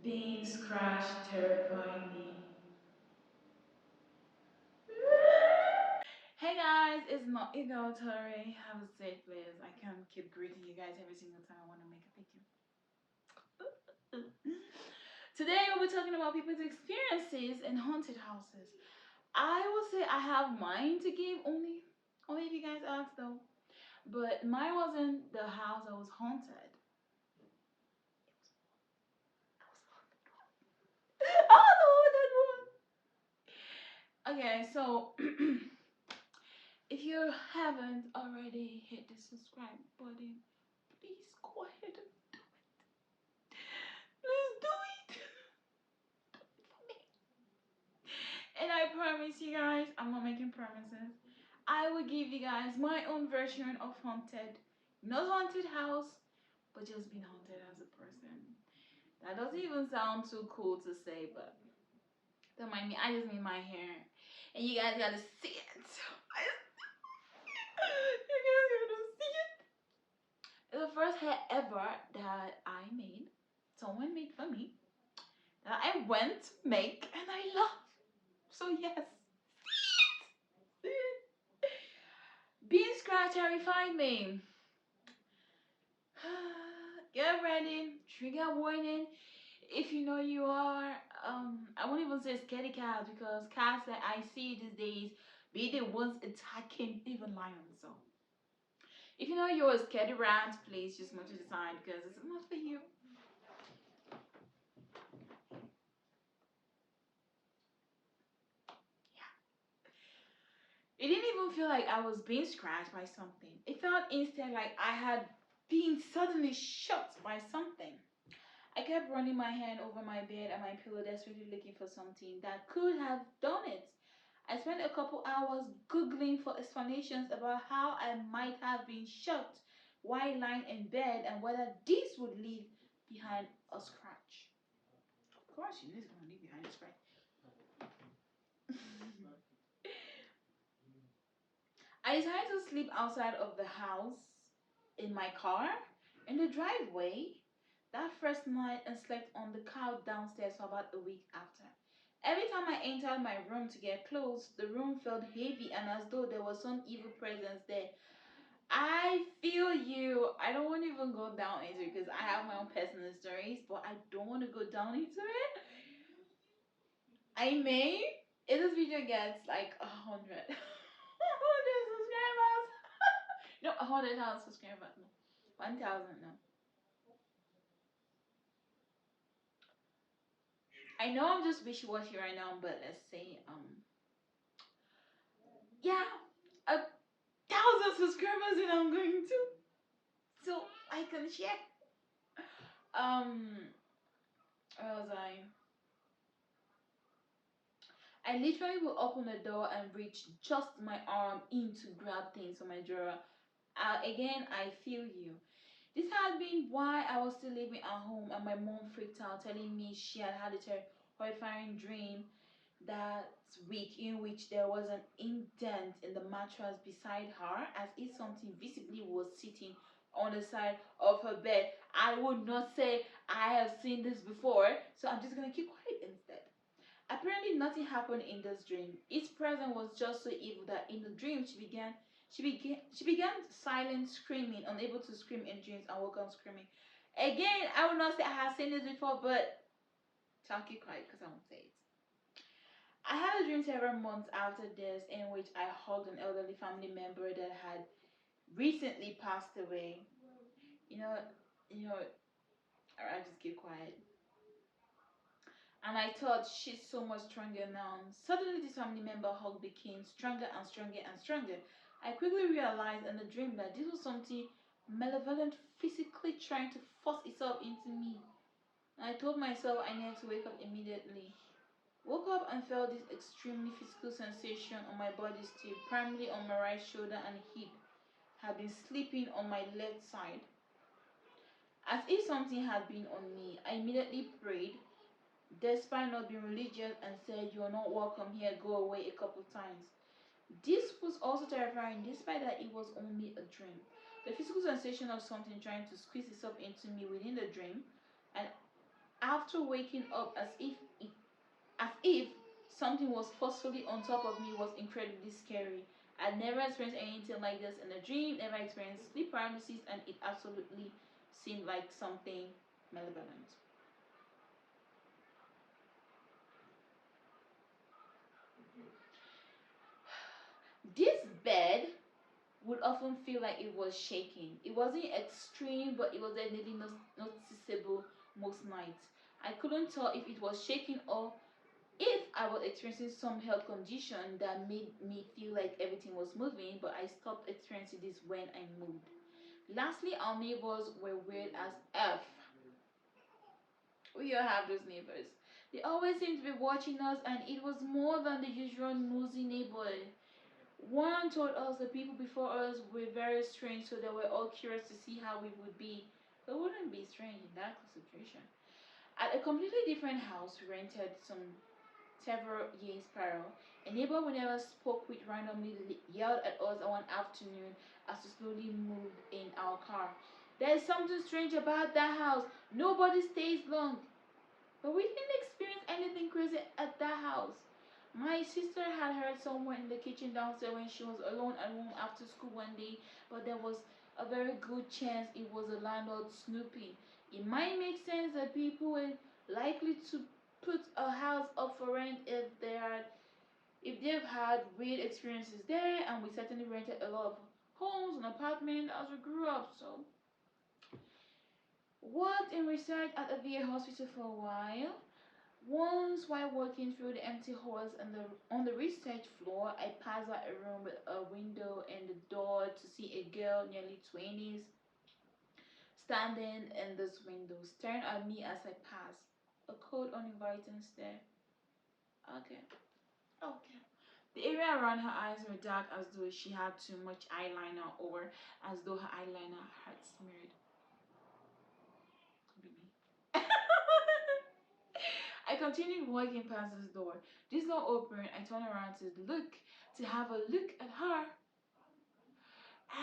Beans crash terrifying me. Hey guys, it's not Tori. Have a safe place. I can't keep greeting you guys every single time I want to make a video. Today we'll be talking about people's experiences in haunted houses. I will say I have mine to give only if you guys ask though. But mine wasn't the house that was haunted. Oh no, that one. Okay, so if you haven't already hit the subscribe button, please go ahead and do it. Please do it. For me. And I promise you guys, I'm not making promises. I will give you guys my own version of haunted, not haunted house, but just being haunted as a person. That doesn't even sound too cool to say, but don't mind me. I just need my hair, and you guys gotta see it. You guys gotta see it. It's the first hair ever that I made. Someone made for me. That I went to make, and I love. So yes. Being scratch terrified me. Get ready. Trigger warning. If you know you are, I won't even say scaredy cats because cats that I see these days be the ones attacking even lions. So if you know you're a scaredy rat, please just move to the side because it's not for you. It didn't even feel like I was being scratched by something. It felt instead like I had been suddenly shot by something. I kept running my hand over my bed and my pillow, desperately looking for something that could have done it. I spent a couple hours googling for explanations about how I might have been shot while lying in bed and whether this would leave behind a scratch. Of course, you know it's gonna leave behind a scratch. I decided to sleep outside of the house in my car in the driveway that first night and slept on the couch downstairs for about a week after. Every time I entered my room to get clothes, the room felt heavy and as though there was some evil presence there. I feel you. I don't want to even go down into it because I have my own personal stories, but I don't want to go down into it. I may, if this video gets like 100, 100 subscribers. No, 100,000 subscribers. No, 1,000. No. I know I'm just wishy-washy right now, but let's say yeah, 1,000 subscribers and I'm going to so I can share. Where was I? I literally will open the door and reach just my arm in to grab things from my drawer. Again, I feel you. This had been why I was still living at home, and my mom freaked out, telling me she had had a horrifying dream that week in which there was an indent in the mattress beside her, as if something visibly was sitting on the side of her bed. I would not say I have seen this before, so I'm just gonna keep quiet instead. Apparently, nothing happened in this dream. Its presence was just so evil that in the dream she began silent screaming, unable to scream in dreams, and woke up screaming. Again, I would not say I have seen this before, but I'll keep quiet because I won't say it. I had a dream several months after this in which I hugged an elderly family member that had recently passed away. You know, you know, I just keep quiet. And I thought she's so much stronger now. Suddenly, this family member hug became stronger and stronger and stronger. I quickly realized in the dream that this was something malevolent physically trying to force itself into me. And I told myself I needed to wake up immediately. Woke up and felt this extremely physical sensation on my body still, primarily on my right shoulder and hip. Had been sleeping on my left side. As if something had been on me, I immediately prayed despite not being religious and said, "You are not welcome here, go away," a couple times. This was also terrifying, despite that it was only a dream. The physical sensation of something trying to squeeze itself into me within the dream, and after waking up as if something was forcefully on top of me was incredibly scary. I'd never experienced anything like this in a dream, never experienced sleep paralysis, and it absolutely seemed like something malevolent. This bed would often feel like it was shaking. It wasn't extreme, but it was definitely noticeable most nights. I couldn't tell if it was shaking or if I was experiencing some health condition that made me feel like everything was moving, but I stopped experiencing this when I moved. Lastly, our neighbors were weird as F. We all have those neighbors. They always seem to be watching us, and it was more than the usual nosy neighbor. One told us the people before us were very strange, so they were all curious to see how we would be. But we wouldn't be strange in that situation. At a completely different house we rented several years prior, a neighbor we never spoke with randomly yelled at us one afternoon as we slowly moved in our car. There's something strange about that house. Nobody stays long. But we didn't experience anything crazy at that house. My sister had heard someone in the kitchen downstairs when she was alone at home after school one day, but there was a very good chance it was a landlord snooping. It might make sense that people were likely to put a house up for rent if they've had weird experiences there, and we certainly rented a lot of homes and apartments as we grew up. So worked in research at a VA hospital for a while. Once, while walking through the empty halls on the research floor, I passed by a room with a window and the door to see a girl nearly 20s standing in this window, staring at me as I passed. A cold, uninviting stare. Okay, okay. The area around her eyes were dark as though she had too much eyeliner or as though her eyeliner had smeared. Could be me. I continued walking past this door. This door opened. I turned around to have a look at her,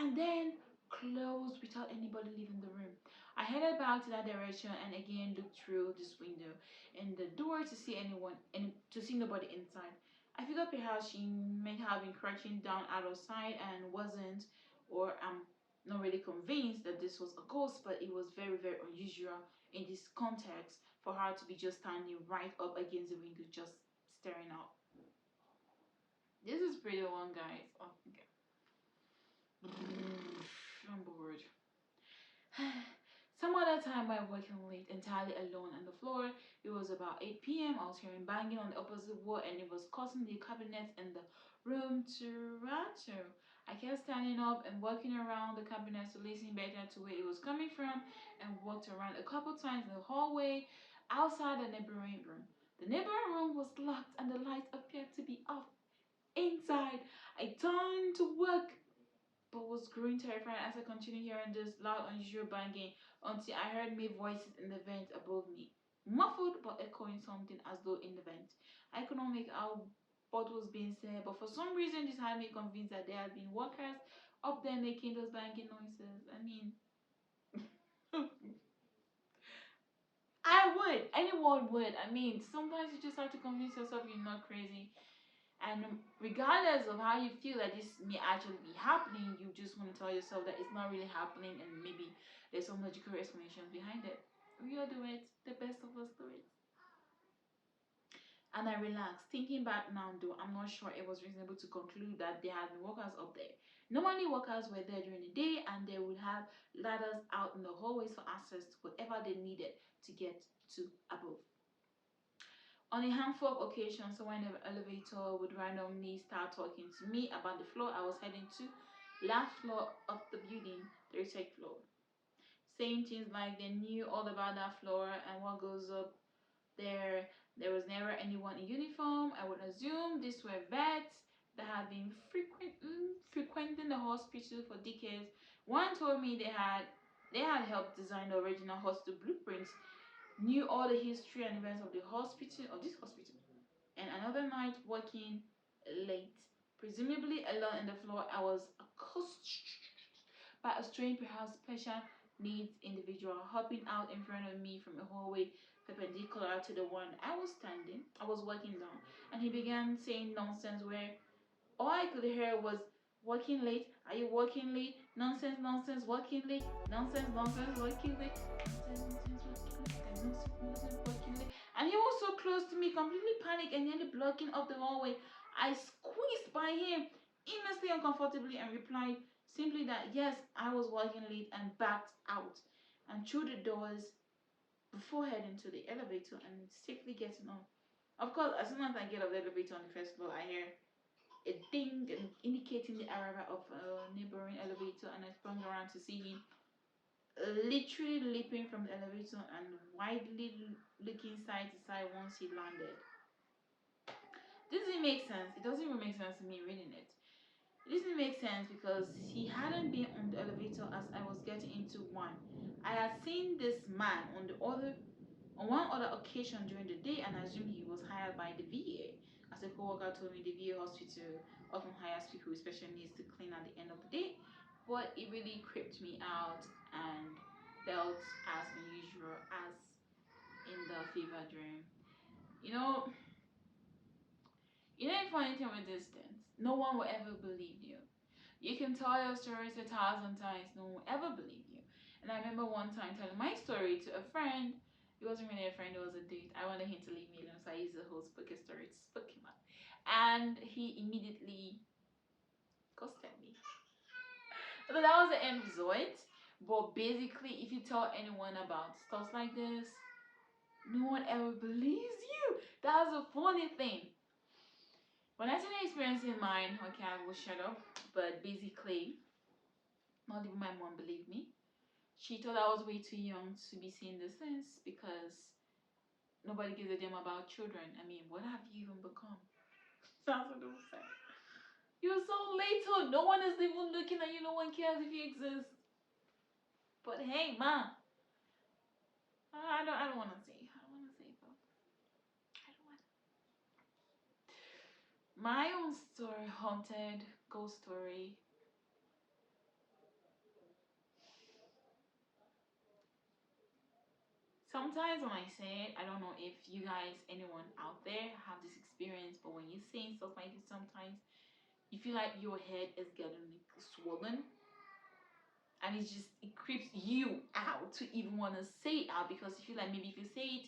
and then closed without anybody leaving the room. I headed back to that direction and again looked through this window and the door to see anyone and to see nobody inside. I figured perhaps she might have been crouching down out of sight and wasn't, or I'm not really convinced that this was a ghost, but it was very, very unusual in this context for her to be just standing right up against the window, just staring out. This is pretty long, guys. Oh, okay. I'm bored. Some other time while working late, entirely alone on the floor, it was about 8 p.m. I was hearing banging on the opposite wall and it was causing the cabinets in the room to rattle. I kept standing up and walking around the cabinets to listen better to where it was coming from and walked around a couple times in the hallway outside the neighboring room. The neighboring room was locked and the lights appeared to be off. Inside, I turned to work but was growing terrified as I continued hearing this loud, unusual banging until I heard male voices in the vent above me, muffled but echoing something as though in the vent. I could not make out what was being said, but for some reason this had me convinced that there had been workers up there making those banging noises. I mean, I would. Anyone would. I mean, sometimes you just have to convince yourself you're not crazy. And regardless of how you feel that this may actually be happening, you just want to tell yourself that it's not really happening and maybe there's some logical explanation behind it. We all do it. The best of us do it. And I relaxed. Thinking back now though, I'm not sure it was reasonable to conclude that there had been workers up there. Normally workers were there during the day and they would have ladders out in the hallways for access to whatever they needed to get to above. On a handful of occasions, someone in the elevator would randomly start talking to me about the floor I was heading to, last floor of the building, the research floor, saying things like they knew all about that floor and what goes up there. There was never anyone in uniform. I would assume these were vets that had been frequenting the hospital for decades. One told me they had helped design the original hospital blueprints, knew all the history and events of this hospital. And another night working late, presumably alone on the floor, I was accosted by a strange, perhaps special needs individual hopping out in front of me from a hallway perpendicular to the one I was standing. I was walking down, and he began saying nonsense where all I could hear was working late. Are you working late? Nonsense, nonsense, working late. Nonsense, nonsense, working late. Nonsense, nonsense, working late. And he was so close to me, completely panicked and nearly blocking up the hallway. I squeezed by him immensely uncomfortably and replied simply that yes, I was working late and backed out and through the doors before heading to the elevator and safely getting on. Of course, as soon as I get off the elevator on the first floor, I hear a ding indicating the arrival of a neighboring elevator, and I sprung around to see him literally leaping from the elevator and widely looking side to side once he landed. This doesn't make sense. It doesn't even make sense to me reading it. It doesn't make sense because he hadn't been on the elevator as I was getting into one. I had seen this man on one other occasion during the day and assumed he was hired by the VA. As a co-worker told me, the VA hospital often hires people with special needs to clean at the end of the day, but it really creeped me out and felt as unusual as in the fever dream. You know, if for anything with distance, no one will ever believe you. You can tell your stories 1,000 times, no one will ever believe you. And I remember one time telling my story to a friend. It wasn't really a friend, it was a date. I wanted him to leave me alone, so I used the whole spooky story to spook him up. And he immediately ghosted me. So that was the end result. But basically, if you tell anyone about stuff like this, no one ever believes you. That's a funny thing. When I tell an experience in mine, okay, I will shut up. But basically, not even my mom believed me. She thought I was way too young to be seeing this sense because nobody gives a damn about children. I mean, what have you even become? That's what they will say. You're so little. No one is even looking at you. No one cares if you exist. But hey, ma, I don't want to say. I don't want to say though. I don't want. My own story, haunted ghost story. Sometimes when I say it, I don't know if you guys, anyone out there, have this experience. But when you're saying stuff like this, sometimes you feel like your head is getting swollen, and it creeps you out to even want to say it out because you feel like maybe if you say it,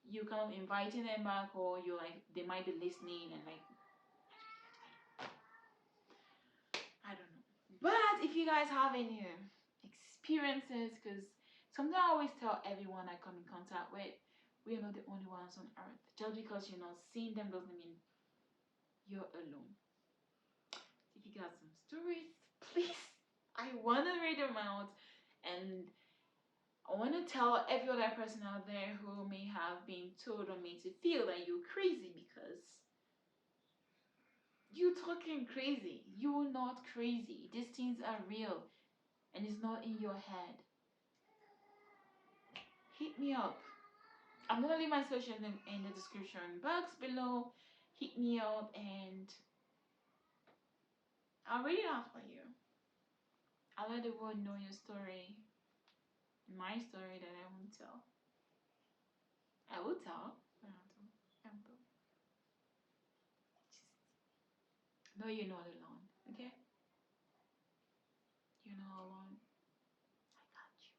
you're kind of inviting them back, or you're like they might be listening and like I don't know. But if you guys have any experiences, because something I always tell everyone I come in contact with, we are not the only ones on earth. Just because you're not seeing them doesn't mean you're alone. If you got some stories, please, I want to read them out, and I want to tell every other person out there who may have been told or made to feel that you're crazy because you're talking crazy. You're not crazy. These things are real and it's not in your head. Hit me up. I'm gonna leave my socials in the description box below. Hit me up and I'll read it out for you. I'll let the world know your story, my story that I won't tell. I will tell. I don't know. No, you're not alone, okay? You're not alone. I got you.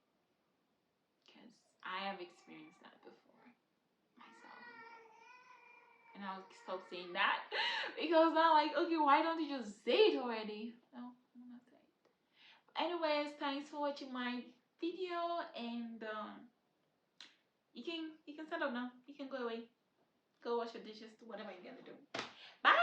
Because I have experienced that before myself. And I'll stop saying that because I'm like, okay, why don't you just say it already? No, I'm not saying it. Anyways, thanks for watching my video, and you can set up now. You can go away. Go wash your dishes, whatever you're gonna do. Bye!